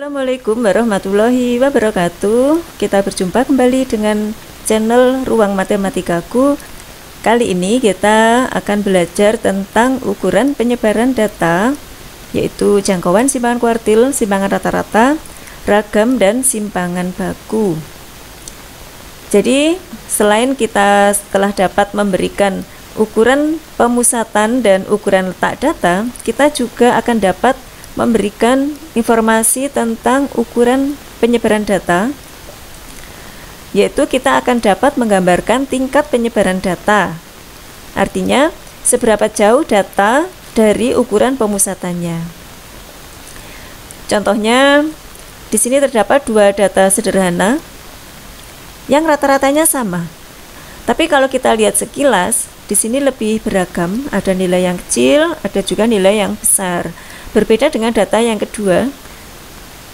Assalamualaikum warahmatullahi wabarakatuh. Kita berjumpa kembali dengan channel Ruang Matematikaku. Kali ini kita akan belajar tentang ukuran penyebaran data, yaitu jangkauan simpangan kuartil, simpangan rata-rata, ragam, dan simpangan baku. Jadi selain kita telah dapat memberikan ukuran pemusatan dan ukuran letak data, kita juga akan dapat memberikan informasi tentang ukuran penyebaran data, yaitu kita akan dapat menggambarkan tingkat penyebaran data. Artinya, seberapa jauh data dari ukuran pemusatannya. Contohnya, di sini terdapat dua data sederhana yang rata-ratanya sama. Tapi kalau kita lihat sekilas, di sini lebih beragam, ada nilai yang kecil, ada juga nilai yang besar. Berbeda dengan data yang kedua,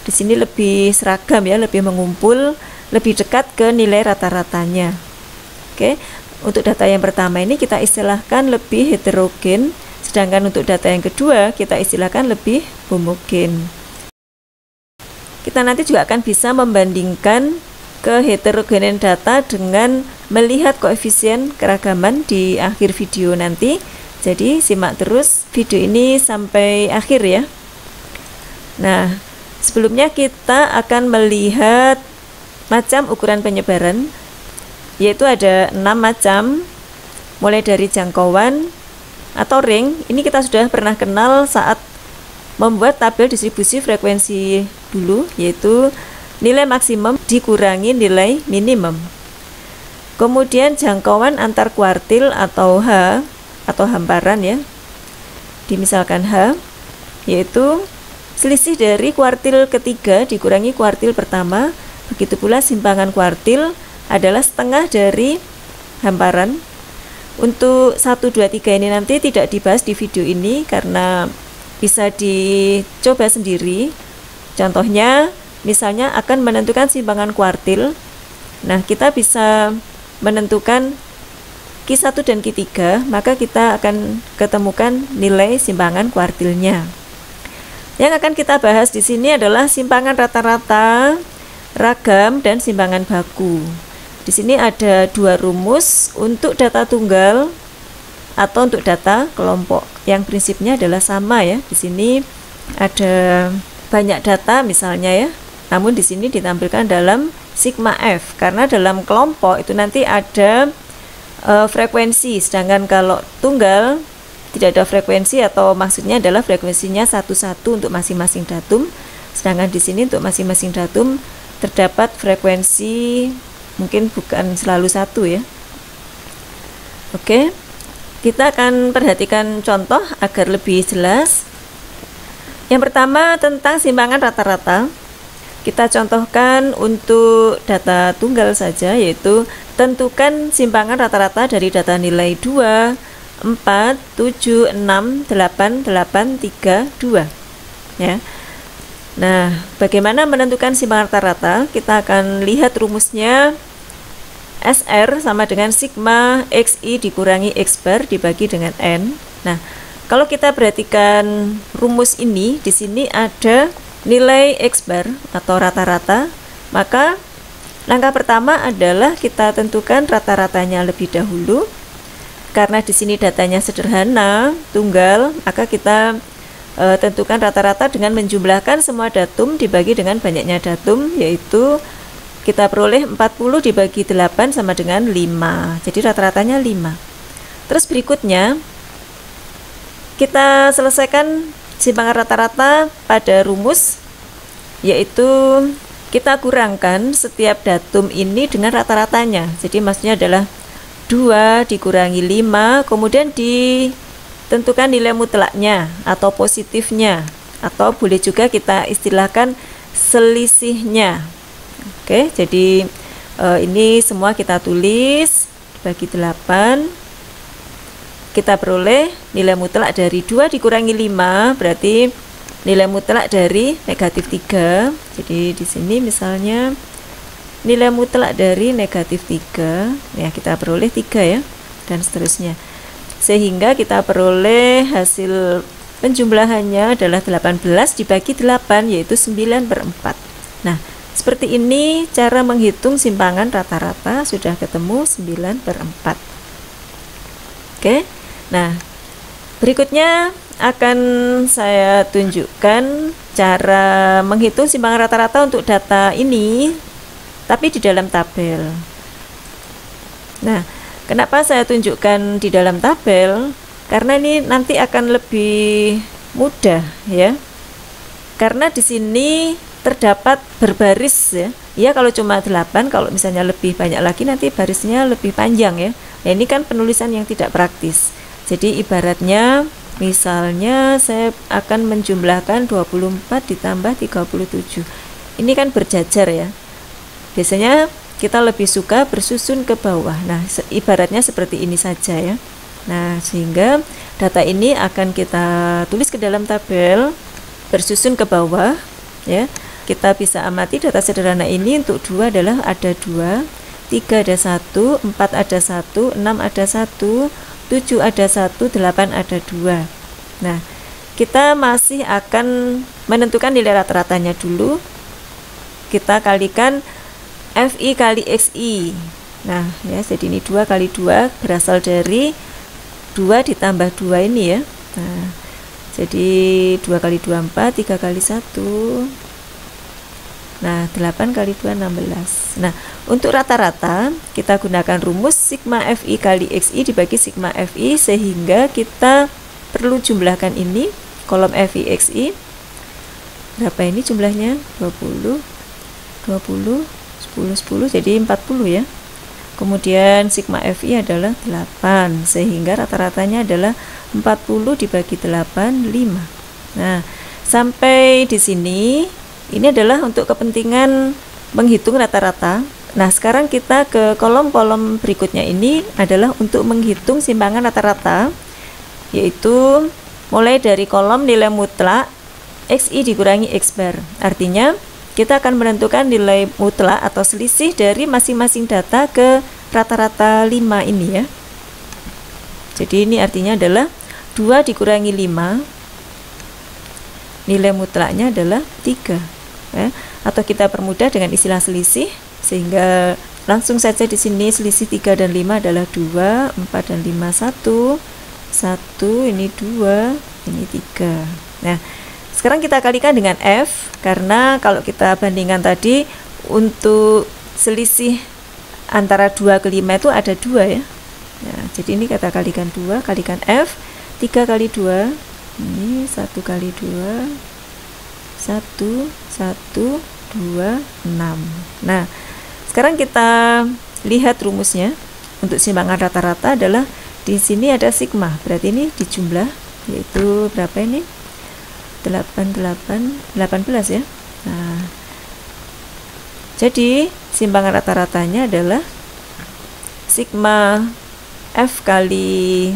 di sini lebih seragam ya, lebih mengumpul, lebih dekat ke nilai rata-ratanya. Oke, untuk data yang pertama ini kita istilahkan lebih heterogen, sedangkan untuk data yang kedua kita istilahkan lebih homogen. Kita nanti juga akan bisa membandingkan keheterogenan data dengan melihat koefisien keragaman di akhir video nanti. Jadi simak terus video ini sampai akhir ya. Nah, sebelumnya kita akan melihat macam ukuran penyebaran, yaitu ada 6 macam, mulai dari jangkauan atau ring. Ini kita sudah pernah kenal saat membuat tabel distribusi frekuensi dulu, yaitu nilai maksimum dikurangi nilai minimum. Kemudian jangkauan antar kuartil atau H atau hamparan ya, dimisalkan H, yaitu selisih dari kuartil ketiga dikurangi kuartil pertama. Begitu pula simpangan kuartil adalah setengah dari hamparan. Untuk 1, 2, 3 ini nanti tidak dibahas di video ini karena bisa dicoba sendiri. Contohnya misalnya akan menentukan simpangan kuartil. Nah, kita bisa menentukan Q1 dan Q3, maka kita akan ketemukan nilai simpangan kuartilnya. Yang akan kita bahas di sini adalah simpangan rata-rata, ragam, dan simpangan baku. Di sini ada dua rumus untuk data tunggal atau untuk data kelompok yang prinsipnya adalah sama ya. Di sini ada banyak data misalnya ya, namun di sini ditampilkan dalam sigma F karena dalam kelompok itu nanti ada frekuensi, sedangkan kalau tunggal tidak ada frekuensi, atau maksudnya adalah frekuensinya satu-satu untuk masing-masing datum, sedangkan di sini untuk masing-masing datum terdapat frekuensi mungkin bukan selalu satu ya. Oke, kita akan perhatikan contoh agar lebih jelas. Yang pertama tentang simpangan rata-rata. Kita contohkan untuk data tunggal saja, yaitu tentukan simpangan rata-rata dari data nilai 2, 4, 7, 6, 8, 8, 3, 2 ya. Nah, bagaimana menentukan simpangan rata-rata? Kita akan lihat rumusnya. SR sama dengan sigma XI dikurangi X bar dibagi dengan N. Nah, kalau kita perhatikan rumus ini, di sini ada nilai X bar atau rata-rata, maka langkah pertama adalah kita tentukan rata-ratanya lebih dahulu. Karena di sini datanya sederhana, tunggal, maka kita tentukan rata-rata dengan menjumlahkan semua datum dibagi dengan banyaknya datum, yaitu kita peroleh 40 dibagi 8 sama dengan 5. Jadi rata-ratanya 5. Terus berikutnya kita selesaikan simpangan rata-rata pada rumus, yaitu kita kurangkan setiap datum ini dengan rata-ratanya. Jadi maksudnya adalah 2 dikurangi 5, kemudian ditentukan nilai mutlaknya atau positifnya, atau boleh juga kita istilahkan selisihnya. Oke, jadi ini semua kita tulis bagi 8. Kita peroleh nilai mutlak dari 2 dikurangi 5, berarti nilai mutlak dari negatif 3. Jadi di sini misalnya nilai mutlak dari negatif 3, ya kita peroleh 3 ya, dan seterusnya. Sehingga kita peroleh hasil penjumlahannya adalah 18 dibagi 8, yaitu 9/4. Nah, seperti ini cara menghitung simpangan rata-rata, sudah ketemu 9/4. Oke, nah berikutnya akan saya tunjukkan cara menghitung simpangan rata-rata untuk data ini, tapi di dalam tabel. Nah, kenapa saya tunjukkan di dalam tabel? Karena ini nanti akan lebih mudah ya. Karena di sini terdapat berbaris ya. Ya kalau cuma 8, kalau misalnya lebih banyak lagi nanti barisnya lebih panjang ya. Nah, ini kan penulisan yang tidak praktis. Jadi ibaratnya misalnya saya akan menjumlahkan 24 ditambah 37. Ini kan berjajar ya. Biasanya kita lebih suka bersusun ke bawah. Nah, ibaratnya seperti ini saja ya. Nah, sehingga data ini akan kita tulis ke dalam tabel bersusun ke bawah ya. Kita bisa amati data sederhana ini. Untuk 2 adalah ada 2, 3 ada 1, 4 ada 1, 6 ada 1, 7 ada 1, 8 ada 2. Nah, kita masih akan menentukan nilai rata-ratanya dulu. Kita kalikan FI kali XI. Nah, ya, jadi ini 2 kali 2 berasal dari 2 ditambah 2 ini ya. Nah, jadi 2 kali 2 4, 3 kali 1. Nah, 8 kali 2 16. Nah, untuk rata-rata kita gunakan rumus sigma FI kali XI dibagi sigma FI, sehingga kita perlu jumlahkan ini kolom FI XI. Berapa ini jumlahnya? 20 20 10 10, jadi 40 ya. Kemudian sigma FI adalah 8, sehingga rata-ratanya adalah 40 dibagi 8, 5. Nah, sampai di sini ini adalah untuk kepentingan menghitung rata-rata. Nah, sekarang kita ke kolom-kolom berikutnya. Ini adalah untuk menghitung simpangan rata-rata, yaitu mulai dari kolom nilai mutlak XI dikurangi X bar. Artinya kita akan menentukan nilai mutlak atau selisih dari masing-masing data ke rata-rata 5 ini ya. Jadi ini artinya adalah 2 dikurangi 5, nilai mutlaknya adalah 3 ya. Atau kita permudah dengan istilah selisih, sehingga langsung saja di sini selisih 3 dan 5 adalah 2, 4 dan 5 1, 1, ini 2, ini 3. Nah, sekarang kita kalikan dengan F, karena kalau kita bandingkan tadi untuk selisih antara 2 ke 5 itu ada 2 ya. Nah, jadi ini kita kalikan 2, kalikan F, 3 kali 2, ini 1 kali 2, 1, 1, 2, 6. Nah, sekarang kita lihat rumusnya. Untuk simpangan rata-rata adalah di sini ada sigma, berarti ini dijumlah, yaitu berapa ini? 18 ya. Nah, jadi simpangan rata-ratanya adalah sigma F kali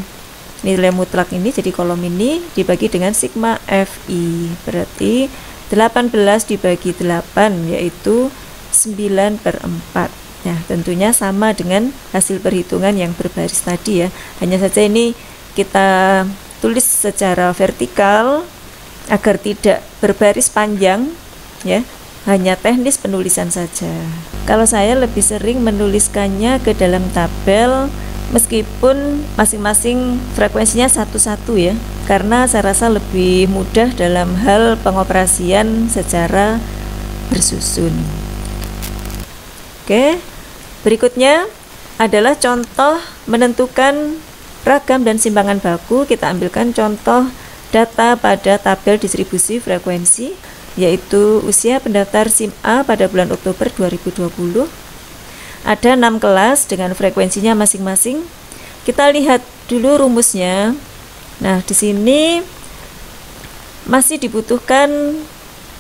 nilai mutlak ini, jadi kolom ini dibagi dengan sigma FI, berarti 18 dibagi 8, yaitu 9/4. Nah, tentunya sama dengan hasil perhitungan yang berbaris tadi ya. Hanya saja ini kita tulis secara vertikal agar tidak berbaris panjang ya, hanya teknis penulisan saja. Kalau saya lebih sering menuliskannya ke dalam tabel, meskipun masing-masing frekuensinya satu-satu ya, karena saya rasa lebih mudah dalam hal pengoperasian secara bersusun. Oke, berikutnya adalah contoh menentukan ragam dan simpangan baku. Kita ambilkan contoh data pada tabel distribusi frekuensi, yaitu usia pendaftar SIM A pada bulan Oktober 2020. Ada 6 kelas dengan frekuensinya masing-masing. Kita lihat dulu rumusnya. Nah, di sini masih dibutuhkan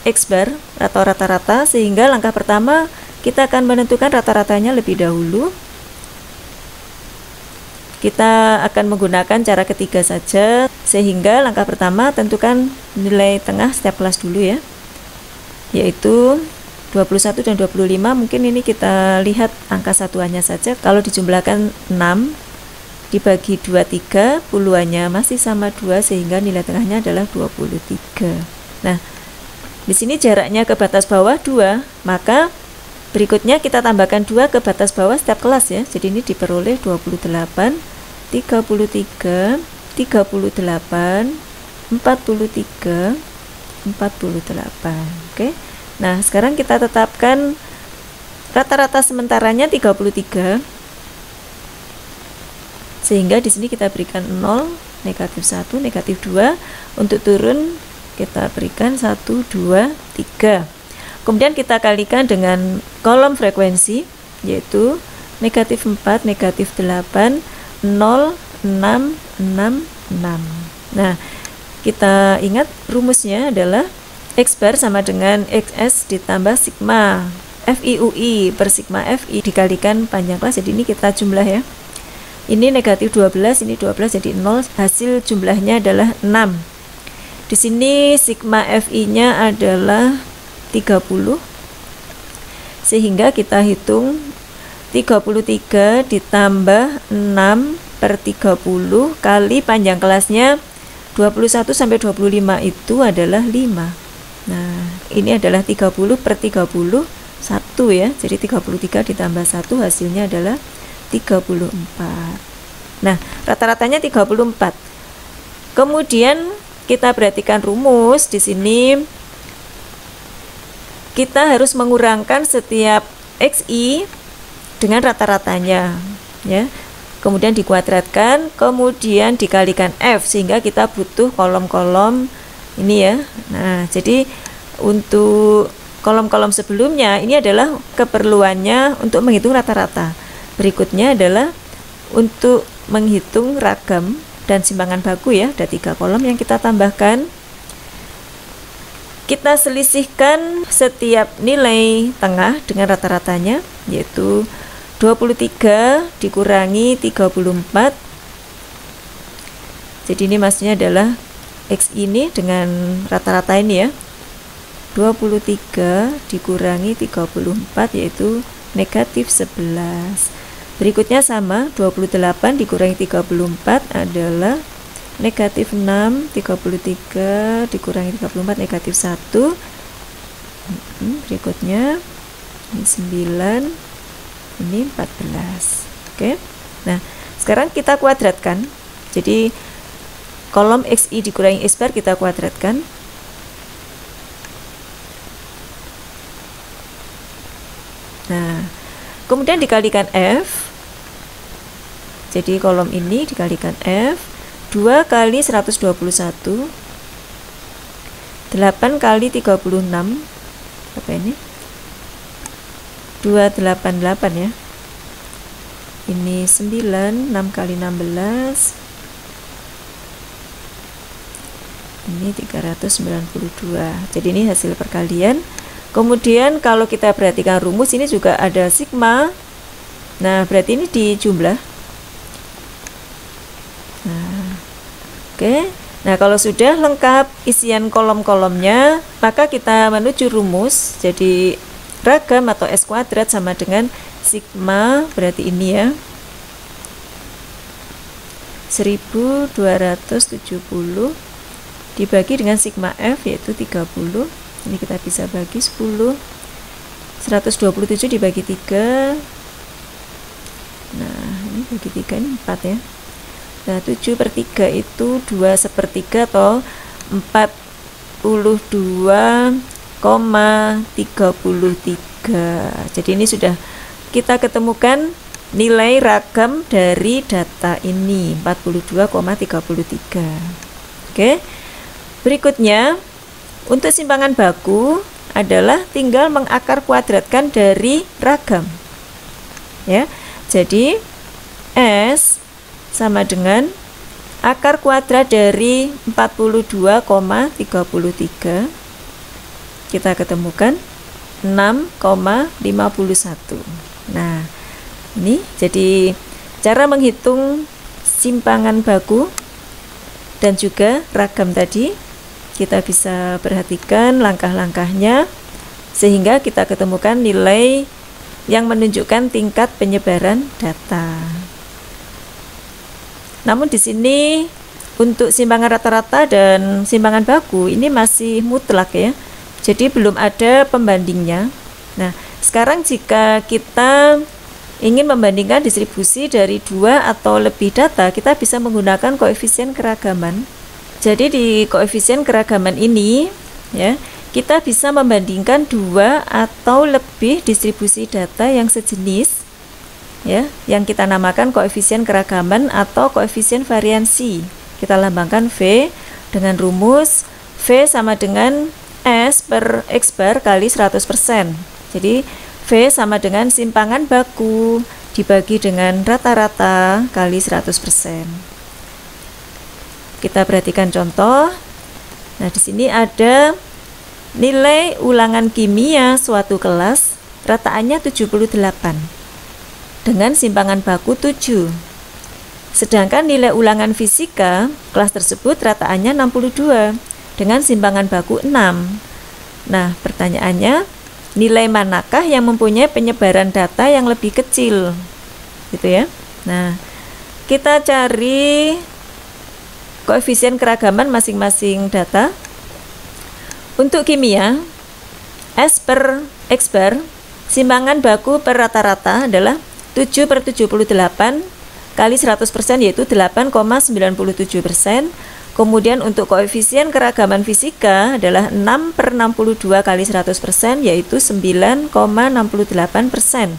X bar atau rata-rata, sehingga langkah pertama kita akan menentukan rata-ratanya lebih dahulu. Kita akan menggunakan cara ketiga saja, sehingga langkah pertama tentukan nilai tengah setiap kelas dulu ya, yaitu 21 dan 25. Mungkin ini kita lihat angka satuannya saja. Kalau dijumlahkan 6, dibagi 23, puluhannya masih sama 2 sehingga nilai tengahnya adalah 23. Nah, di sini jaraknya ke batas bawah 2, maka berikutnya kita tambahkan 2 ke batas bawah setiap kelas ya. Jadi ini diperoleh 28, 33, 38, 43, 48. Oke. Nah, sekarang kita tetapkan rata-rata sementaranya 33. Sehingga di sini kita berikan 0, negatif 1, negatif 2. Untuk turun kita berikan 1, 2, 3. Kemudian kita kalikan dengan kolom frekuensi, yaitu negatif 4, negatif 8, 0, 6, 6, 6. Nah, kita ingat rumusnya adalah X bar sama dengan XS ditambah sigma FI/UI per sigma FI dikalikan panjang kelas. Jadi ini kita jumlah ya. Ini negatif 12, ini 12 jadi 0, hasil jumlahnya adalah 6. Di sini sigma FI-nya adalah 30. Sehingga kita hitung 33 ditambah 6 per 30 kali panjang kelasnya 21 sampai 25 itu adalah 5. Nah, ini adalah 30 per 31 ya. Jadi 33 ditambah 1 hasilnya adalah 34. Nah, rata-ratanya 34. Kemudian kita perhatikan rumus di sini. Kita harus mengurangkan setiap XI dengan rata-ratanya ya. Kemudian dikuadratkan, kemudian dikalikan F sehingga kita butuh kolom-kolom ini ya. Nah, jadi untuk kolom-kolom sebelumnya ini adalah keperluannya untuk menghitung rata-rata. Berikutnya adalah untuk menghitung ragam dan simpangan baku ya. Ada 3 kolom yang kita tambahkan. Kita selisihkan setiap nilai tengah dengan rata-ratanya, yaitu 23 dikurangi 34. Jadi ini maksudnya adalah X ini dengan rata-rata ini ya. 23 dikurangi 34 yaitu negatif 11. Berikutnya sama, 28 dikurangi 34 adalah negatif 6, 33 dikurangi 34 negatif 1. Berikutnya ini 9, ini 14. Oke. Nah, sekarang kita kuadratkan. Jadi kolom XI dikurangi X bar kita kuadratkan. Nah, kemudian dikalikan F. Jadi kolom ini dikalikan F. 2 kali 121, 8 kali 36, apa ini? 288 ya. Ini 9, 6 kali 16. Ini 392. Jadi ini hasil perkalian. Kemudian kalau kita perhatikan rumus ini juga ada sigma. Nah, berarti ini dijumlah. Nah, oke. Nah, kalau sudah lengkap isian kolom-kolomnya, maka kita menuju rumus. Jadi ragam atau S kuadrat sama dengan sigma, berarti ini ya, 1270 dibagi dengan sigma F yaitu 30. Ini kita bisa bagi 10. 127 dibagi 3. Nah, ini bagi 3 ini 4 ya. Nah, 7 per 3 itu 2/3 atau 42,33. Jadi ini sudah kita ketemukan nilai ragam dari data ini, 42,33. Oke. Berikutnya, untuk simpangan baku adalah tinggal mengakar kuadratkan dari ragam. Ya. Jadi S sama dengan akar kuadrat dari 42,33. Kita ketemukan 6,51. Nah, ini jadi cara menghitung simpangan baku dan juga ragam tadi. Kita bisa perhatikan langkah-langkahnya sehingga kita ketemukan nilai yang menunjukkan tingkat penyebaran data. Namun di sini untuk simpangan rata-rata dan simpangan baku ini masih mutlak ya. Jadi belum ada pembandingnya. Nah, sekarang jika kita ingin membandingkan distribusi dari 2 atau lebih data, kita bisa menggunakan koefisien keragaman. Jadi di koefisien keragaman ini ya, kita bisa membandingkan 2 atau lebih distribusi data yang sejenis ya, yang kita namakan koefisien keragaman atau koefisien variansi. Kita lambangkan V dengan rumus V sama dengan S per X bar kali 100%. Jadi V sama dengan simpangan baku dibagi dengan rata-rata kali 100%. Kita perhatikan contoh. Nah, di sini ada nilai ulangan kimia suatu kelas, rataannya 78 dengan simpangan baku 7. Sedangkan nilai ulangan fisika kelas tersebut rataannya 62 dengan simpangan baku 6. Nah, pertanyaannya, nilai manakah yang mempunyai penyebaran data yang lebih kecil? Gitu ya. Nah, kita cari koefisien keragaman masing-masing data. Untuk kimia, S per X bar, simpangan baku per rata-rata adalah 7 per 78 kali 100%, yaitu 8,97%. Kemudian untuk koefisien keragaman fisika adalah 6 per 62 kali 100%, yaitu 9,68%.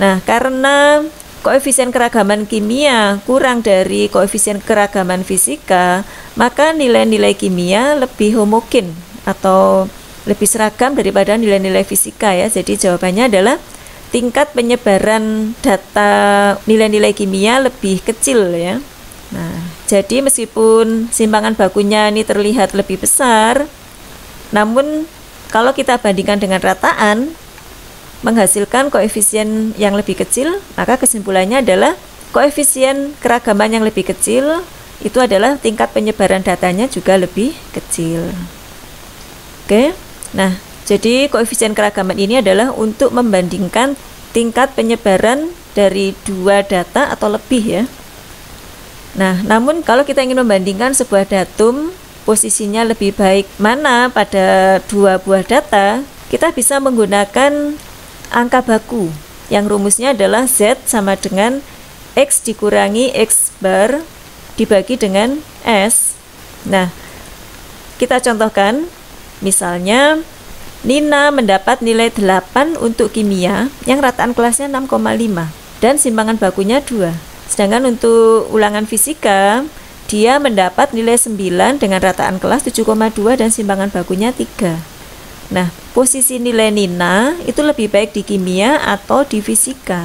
Nah, karena koefisien keragaman kimia kurang dari koefisien keragaman fisika, maka nilai-nilai kimia lebih homogen atau lebih seragam daripada nilai-nilai fisika ya. Jadi jawabannya adalah tingkat penyebaran data nilai-nilai kimia lebih kecil ya. Nah, jadi meskipun simpangan bakunya ini terlihat lebih besar, namun kalau kita bandingkan dengan rataan menghasilkan koefisien yang lebih kecil, maka kesimpulannya adalah koefisien keragaman yang lebih kecil itu adalah tingkat penyebaran datanya juga lebih kecil. Oke. Nah, jadi koefisien keragaman ini adalah untuk membandingkan tingkat penyebaran dari 2 data atau lebih ya. Nah, namun kalau kita ingin membandingkan sebuah datum, posisinya lebih baik mana pada 2 buah data, kita bisa menggunakan angka baku, yang rumusnya adalah Z sama dengan X dikurangi X bar dibagi dengan S. Nah, kita contohkan, misalnya Nina mendapat nilai 8 untuk kimia, yang rataan kelasnya 6,5 dan simpangan bakunya 2. Sedangkan untuk ulangan fisika, dia mendapat nilai 9 dengan rataan kelas 7,2 dan simpangan bakunya 3. Nah, posisi nilai Nina itu lebih baik di kimia atau di fisika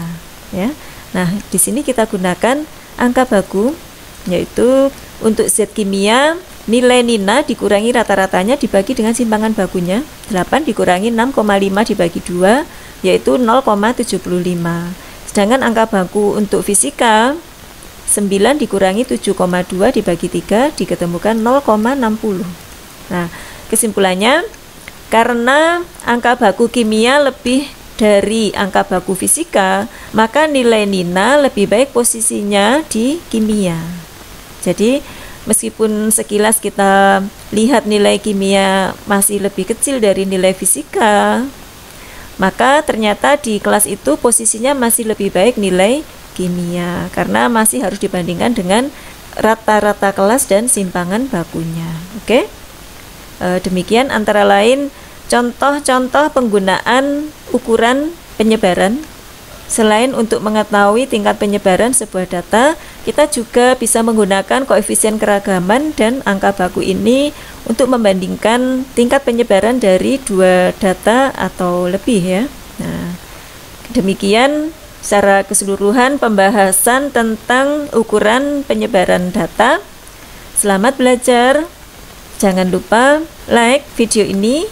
ya. Nah, di sini kita gunakan angka baku, yaitu untuk Z kimia, nilai Nina dikurangi rata-ratanya dibagi dengan simpangan bakunya, 8 dikurangi 6,5 dibagi 2, yaitu 0,75. Sedangkan angka baku untuk fisika 9 dikurangi 7,2 dibagi 3 diketemukan 0,60. Nah, kesimpulannya karena angka baku kimia lebih dari angka baku fisika, maka nilai Nina lebih baik posisinya di kimia. Jadi meskipun sekilas kita lihat nilai kimia masih lebih kecil dari nilai fisika, maka ternyata di kelas itu posisinya masih lebih baik nilai kimia karena masih harus dibandingkan dengan rata-rata kelas dan simpangan bakunya. Oke. Demikian antara lain contoh-contoh penggunaan ukuran penyebaran. Selain untuk mengetahui tingkat penyebaran sebuah data, kita juga bisa menggunakan koefisien keragaman dan angka baku ini untuk membandingkan tingkat penyebaran dari 2 data atau lebih ya. Nah, demikian secara keseluruhan pembahasan tentang ukuran penyebaran data. Selamat belajar. Jangan lupa like video ini,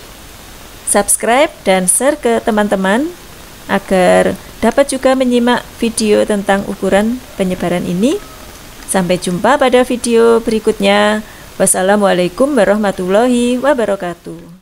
subscribe dan share ke teman-teman agar dapat juga menyimak video tentang ukuran penyebaran ini. Sampai jumpa pada video berikutnya. Wassalamualaikum warahmatullahi wabarakatuh.